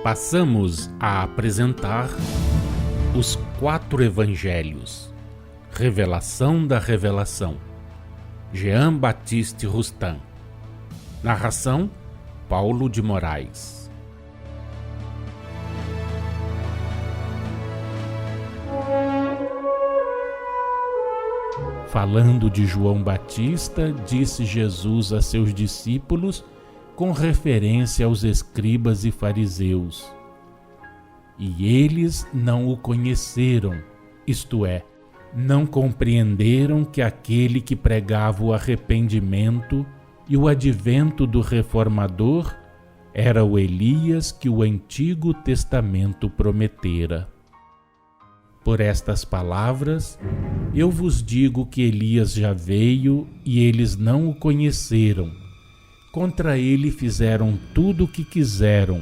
Passamos a apresentar os 4 Evangelhos, Revelação da Revelação, Jean Baptiste Rustin. Narração, Paulo de Moraes. Falando de João Batista, disse Jesus a seus discípulos com referência aos escribas e fariseus: e eles não o conheceram, isto é, não compreenderam que aquele que pregava o arrependimento e o advento do Reformador era o Elias que o Antigo Testamento prometera. Por estas palavras, eu vos digo que Elias já veio e eles não o conheceram. Contra ele fizeram tudo o que quiseram,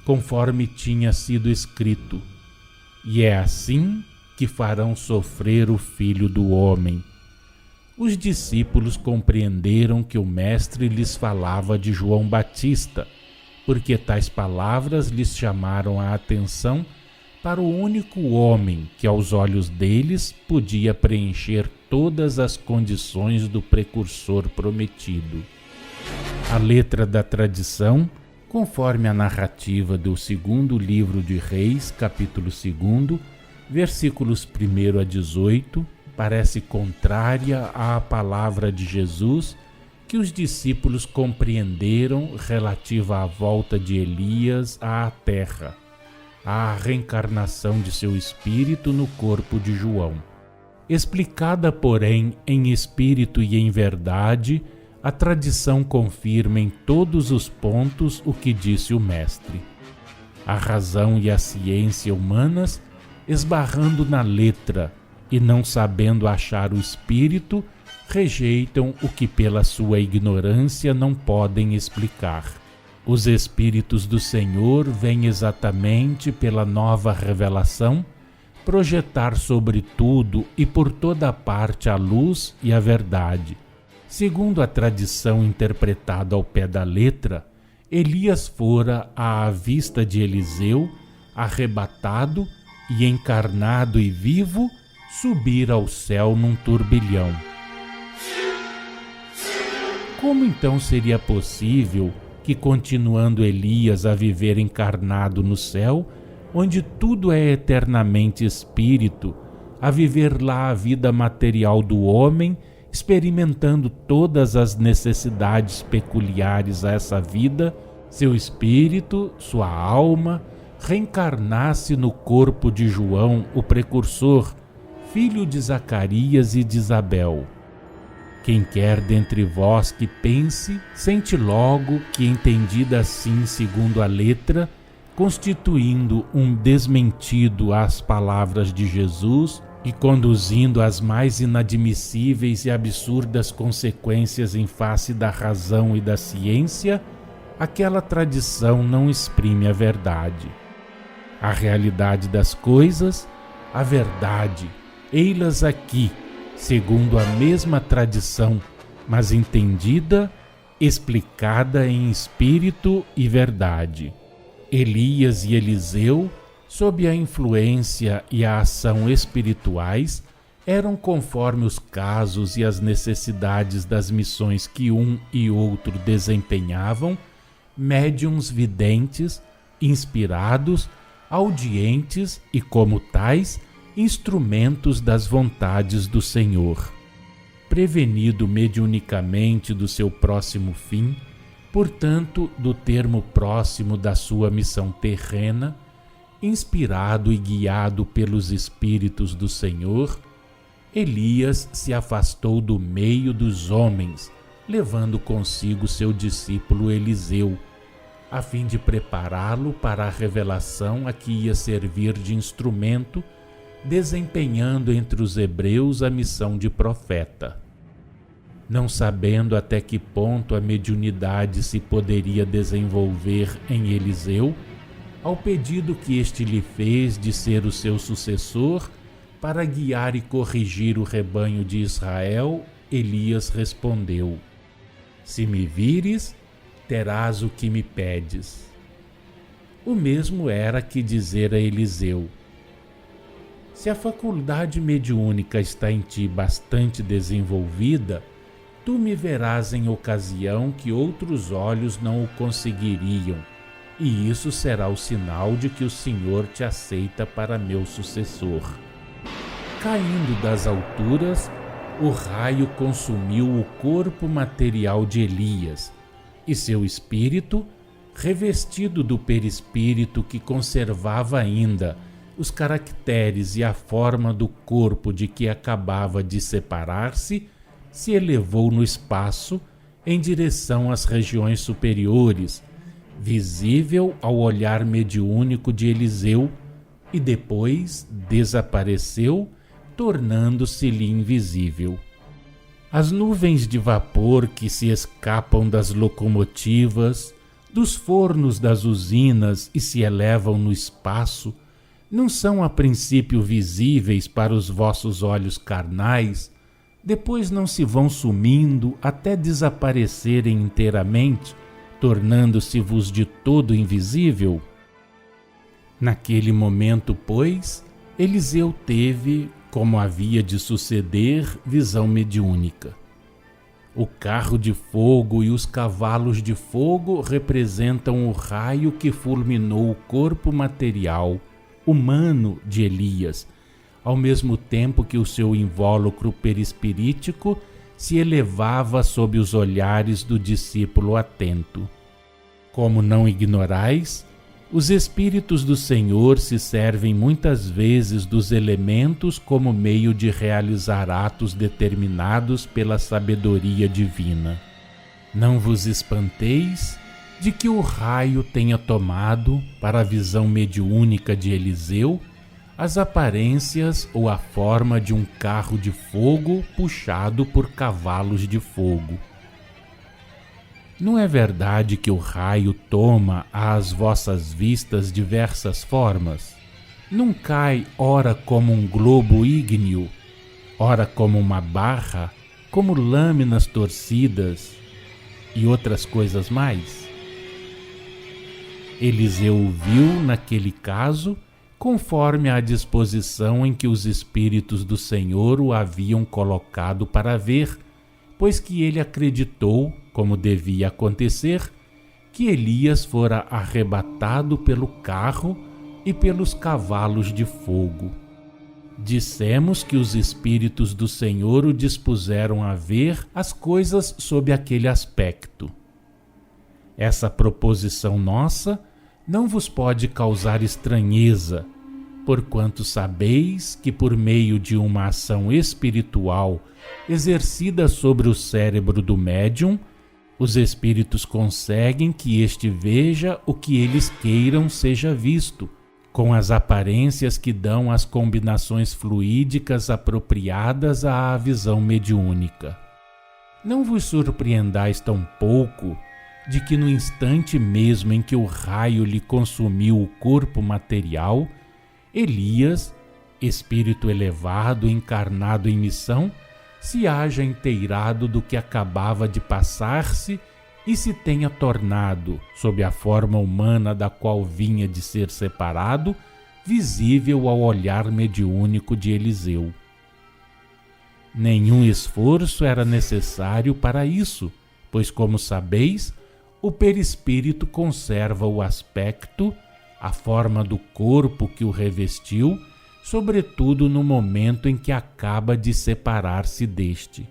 conforme tinha sido escrito. E é assim que farão sofrer o Filho do Homem. Os discípulos compreenderam que o Mestre lhes falava de João Batista, porque tais palavras lhes chamaram a atenção para o único homem que, aos olhos deles, podia preencher todas as condições do precursor prometido. A letra da tradição, conforme a narrativa do 2º livro de Reis, capítulo 2, versículos 1 a 18, parece contrária à palavra de Jesus que os discípulos compreenderam relativa à volta de Elias à terra, à reencarnação de seu espírito no corpo de João. Explicada, porém, em espírito e em verdade, a tradição confirma em todos os pontos o que disse o Mestre. A razão e a ciência humanas, esbarrando na letra e não sabendo achar o espírito, rejeitam o que pela sua ignorância não podem explicar. Os Espíritos do Senhor vêm exatamente pela nova revelação projetar sobre tudo e por toda parte a luz e a verdade. Segundo a tradição interpretada ao pé da letra, Elias fora à vista de Eliseu, arrebatado e encarnado e vivo, subir ao céu num turbilhão. Como então seria possível que, continuando Elias a viver encarnado no céu, onde tudo é eternamente espírito, a viver lá a vida material do homem, experimentando todas as necessidades peculiares a essa vida, seu espírito, sua alma, reencarnasse no corpo de João, o precursor, filho de Zacarias e de Isabel? Quem quer dentre vós que pense, sente logo que, entendida assim segundo a letra, constituindo um desmentido às palavras de Jesus e conduzindo às mais inadmissíveis e absurdas consequências em face da razão e da ciência, aquela tradição não exprime a verdade. A realidade das coisas, a verdade, ei-las aqui, segundo a mesma tradição, mas entendida, explicada em espírito e verdade. Elias e Eliseu, sob a influência e a ação espirituais, eram, conforme os casos e as necessidades das missões que um e outro desempenhavam, médiuns videntes, inspirados, audientes e, como tais, instrumentos das vontades do Senhor. Prevenido mediunicamente do seu próximo fim, portanto, do termo próximo da sua missão terrena, inspirado e guiado pelos Espíritos do Senhor, Elias se afastou do meio dos homens, levando consigo seu discípulo Eliseu, a fim de prepará-lo para a revelação a que ia servir de instrumento, desempenhando entre os hebreus a missão de profeta. Não sabendo até que ponto a mediunidade se poderia desenvolver em Eliseu, ao pedido que este lhe fez de ser o seu sucessor para guiar e corrigir o rebanho de Israel, Elias respondeu: Se me vires, terás o que me pedes. O mesmo era que dizer a Eliseu: se a faculdade mediúnica está em ti bastante desenvolvida, tu me verás em ocasião que outros olhos não o conseguiriam, e isso será o sinal de que o Senhor te aceita para meu sucessor. Caindo das alturas, o raio consumiu o corpo material de Elias, e seu espírito, revestido do perispírito que conservava ainda os caracteres e a forma do corpo de que acabava de separar-se, se elevou no espaço em direção às regiões superiores, visível ao olhar mediúnico de Eliseu, e depois desapareceu, tornando-se-lhe invisível. As nuvens de vapor que se escapam das locomotivas, dos fornos das usinas e se elevam no espaço, não são a princípio visíveis para os vossos olhos carnais, depois não se vão sumindo até desaparecerem inteiramente, tornando-se-vos de todo invisível? Naquele momento, pois, Eliseu teve, como havia de suceder, visão mediúnica. O carro de fogo e os cavalos de fogo representam o raio que fulminou o corpo material humano de Elias, ao mesmo tempo que o seu invólucro perispirítico se elevava sob os olhares do discípulo atento. Como não ignorais, os Espíritos do Senhor se servem muitas vezes dos elementos como meio de realizar atos determinados pela sabedoria divina. Não vos espanteis de que o raio tenha tomado, para a visão mediúnica de Eliseu, as aparências ou a forma de um carro de fogo puxado por cavalos de fogo. Não é verdade que o raio toma às vossas vistas diversas formas? Não cai ora como um globo ígneo, ora como uma barra, como lâminas torcidas e outras coisas mais? Eliseu o viu, naquele caso, conforme a disposição em que os Espíritos do Senhor o haviam colocado para ver, pois que ele acreditou, como devia acontecer, que Elias fora arrebatado pelo carro e pelos cavalos de fogo. Dissemos que os Espíritos do Senhor o dispuseram a ver as coisas sob aquele aspecto. Essa proposição nossa não vos pode causar estranheza, porquanto sabeis que por meio de uma ação espiritual exercida sobre o cérebro do médium, os espíritos conseguem que este veja o que eles queiram seja visto, com as aparências que dão as combinações fluídicas apropriadas à visão mediúnica. Não vos surpreendais tão pouco de que no instante mesmo em que o raio lhe consumiu o corpo material, Elias, espírito elevado encarnado em missão, se haja inteirado do que acabava de passar-se e se tenha tornado, sob a forma humana da qual vinha de ser separado, visível ao olhar mediúnico de Eliseu. Nenhum esforço era necessário para isso, pois, como sabeis, o perispírito conserva o aspecto, a forma do corpo que o revestiu, sobretudo no momento em que acaba de separar-se deste.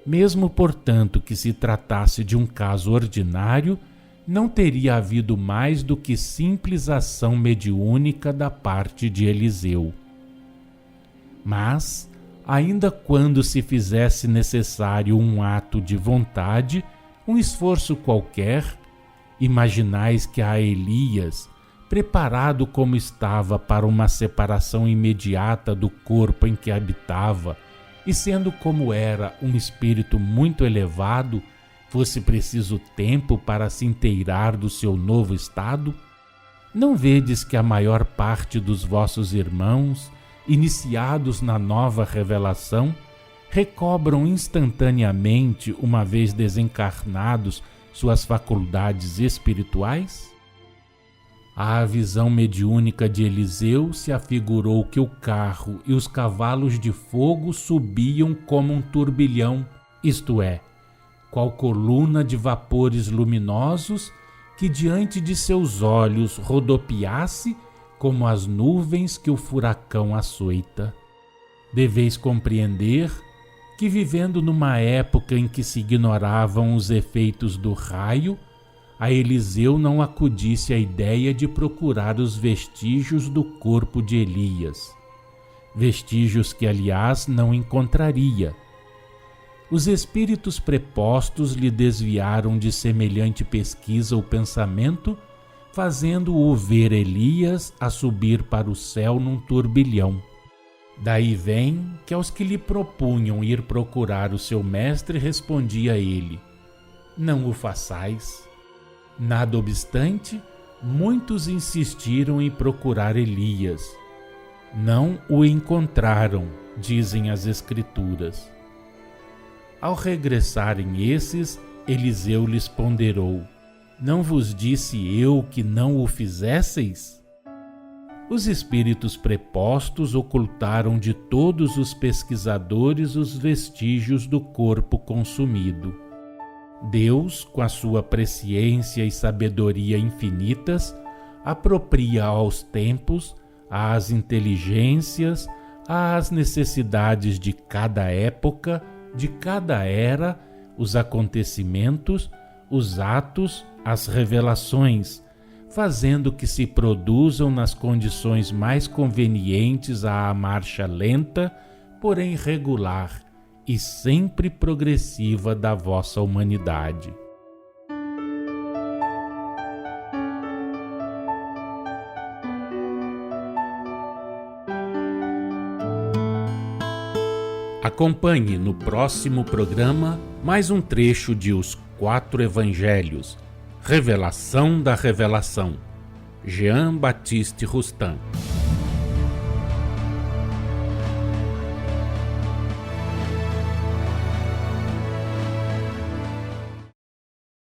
Mesmo, portanto, que se tratasse de um caso ordinário, não teria havido mais do que simples ação mediúnica da parte de Eliseu. Mas, ainda quando se fizesse necessário um ato de vontade, um esforço qualquer, imaginais que a Elias, preparado como estava para uma separação imediata do corpo em que habitava, e sendo como era um espírito muito elevado, fosse preciso tempo para se inteirar do seu novo estado? Não vedes que a maior parte dos vossos irmãos, iniciados na nova revelação, recobram instantaneamente, uma vez desencarnados, suas faculdades espirituais? À visão mediúnica de Eliseu se afigurou que o carro e os cavalos de fogo subiam como um turbilhão, isto é, qual coluna de vapores luminosos que diante de seus olhos rodopiasse como as nuvens que o furacão açoita. Deveis compreender que, vivendo numa época em que se ignoravam os efeitos do raio, a Eliseu não acudisse à ideia de procurar os vestígios do corpo de Elias, vestígios que, aliás, não encontraria. Os espíritos prepostos lhe desviaram de semelhante pesquisa o pensamento, fazendo-o ver Elias a subir para o céu num turbilhão. Daí vem que aos que lhe propunham ir procurar o seu mestre respondia ele: não o façais. Nada obstante, muitos insistiram em procurar Elias. Não o encontraram, dizem as Escrituras. Ao regressarem esses, Eliseu lhes ponderou: não vos disse eu que não o fizesseis? Os espíritos prepostos ocultaram de todos os pesquisadores os vestígios do corpo consumido. Deus, com a sua presciência e sabedoria infinitas, apropria aos tempos, às inteligências, às necessidades de cada época, de cada era, os acontecimentos, os atos, as revelações, fazendo que se produzam nas condições mais convenientes à marcha lenta, porém regular, e sempre progressiva da vossa humanidade. Acompanhe no próximo programa mais um trecho de Os 4 Evangelhos, Revelação da Revelação, Jean Baptiste Rustin.